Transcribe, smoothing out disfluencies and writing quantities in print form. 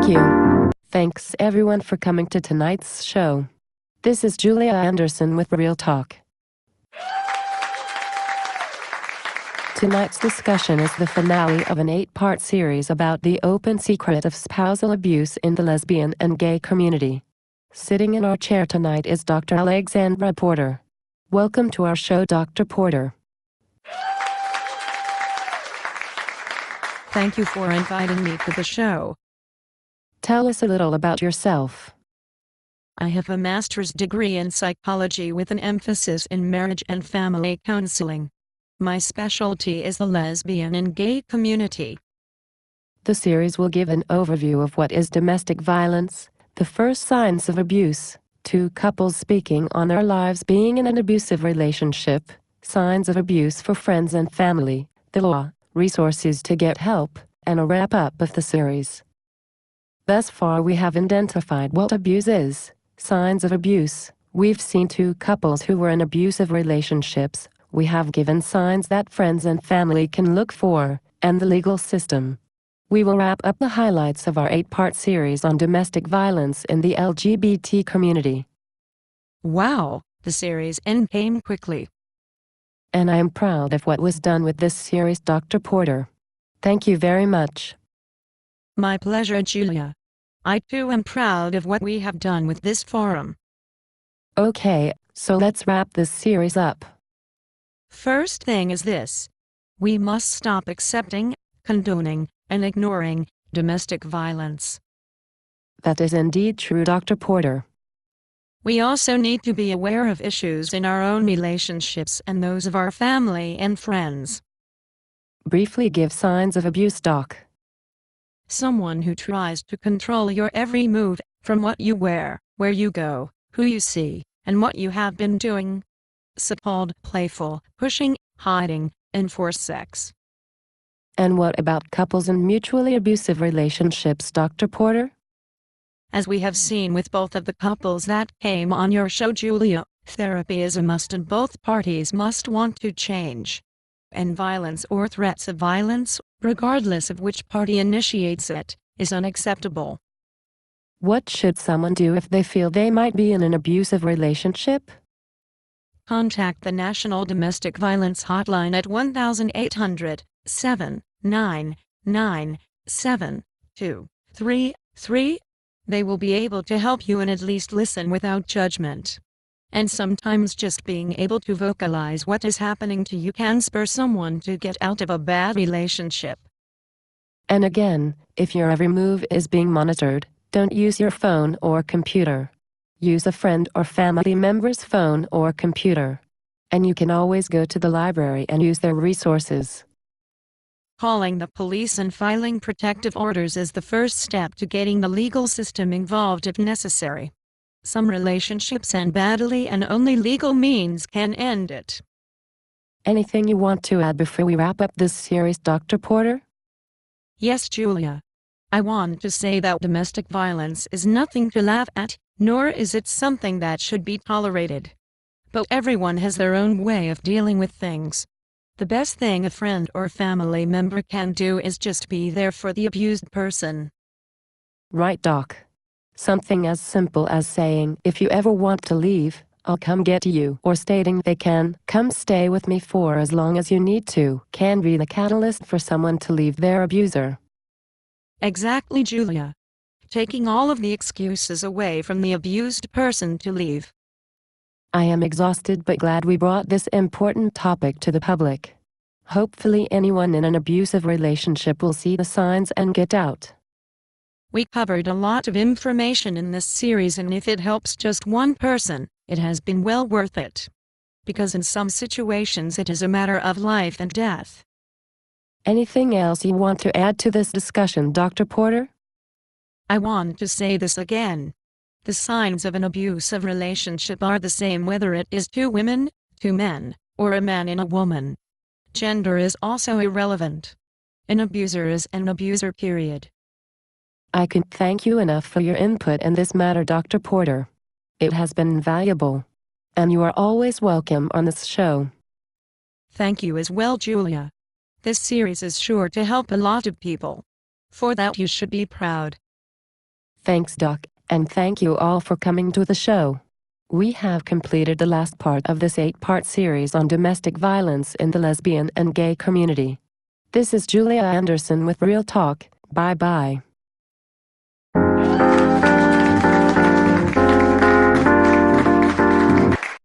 you. Thanks everyone for coming to tonight's show. This is Julia Anderson with Real Talk. Tonight's discussion is the finale of an 8-part series about the open secret of spousal abuse in the lesbian and gay community. Sitting in our chair tonight is Dr. Alexandra Porter. Welcome to our show, Dr. Porter. Thank you for inviting me to the show. Tell us a little about yourself. I have a master's degree in psychology with an emphasis in marriage and family counseling. My specialty is the lesbian and gay community. The series will give an overview of what is domestic violence, the first signs of abuse, 2 couples speaking on their lives being in an abusive relationship, signs of abuse for friends and family, the law, resources to get help, and a wrap-up of the series. Thus far we have identified what abuse is, signs of abuse. We've seen 2 couples who were in abusive relationships. We have given signs that friends and family can look for, and the legal system. We will wrap up the highlights of our 8-part series on domestic violence in the LGBT community. Wow, the series end came quickly. And I am proud of what was done with this series, Dr. Porter. Thank you very much. My pleasure, Julia. I too am proud of what we have done with this forum. Okay, so let's wrap this series up. First thing is this. We must stop accepting, condoning, and ignoring domestic violence. That is indeed true, Dr. Porter. We also need to be aware of issues in our own relationships and those of our family and friends. Briefly give signs of abuse, Doc. Someone who tries to control your every move, from what you wear, where you go, who you see, and what you have been doing. So-called playful, pushing, hiding, and forced sex. And what about couples in mutually abusive relationships, Dr. Porter? As we have seen with both of the couples that came on your show, Julia, therapy is a must and both parties must want to change. And violence or threats of violence, regardless of which party initiates it, is unacceptable. What should someone do if they feel they might be in an abusive relationship? Contact the National Domestic Violence Hotline at 1-800-799-7233. They will be able to help you and at least listen without judgment. And sometimes just being able to vocalize what is happening to you can spur someone to get out of a bad relationship. And again, if your every move is being monitored, don't use your phone or computer. Use a friend or family member's phone or computer. And you can always go to the library and use their resources. Calling the police and filing protective orders is the first step to getting the legal system involved if necessary. Some relationships end badly and only legal means can end it. Anything you want to add before we wrap up this series, Dr. Porter? Yes, Julia. I want to say that domestic violence is nothing to laugh at, nor is it something that should be tolerated. But everyone has their own way of dealing with things. The best thing a friend or family member can do is just be there for the abused person. Right, Doc. Something as simple as saying, if you ever want to leave, I'll come get you, or stating they can come stay with me for as long as you need to, can be the catalyst for someone to leave their abuser. Exactly, Julia. Taking all of the excuses away from the abused person to leave. I am exhausted but glad we brought this important topic to the public. Hopefully anyone in an abusive relationship will see the signs and get out. We covered a lot of information in this series, and if it helps just one person, it has been well worth it. Because in some situations it is a matter of life and death. Anything else you want to add to this discussion, Dr. Porter? I want to say this again. The signs of an abusive relationship are the same whether it is 2 women, 2 men, or a man and a woman. Gender is also irrelevant. An abuser is an abuser, period. I can't thank you enough for your input in this matter, Dr. Porter. It has been invaluable. And you are always welcome on this show. Thank you as well, Julia. This series is sure to help a lot of people. For that you should be proud. Thanks, Doc, and thank you all for coming to the show. We have completed the last part of this 8-part series on domestic violence in the lesbian and gay community. This is Julia Anderson with Real Talk. Bye-bye.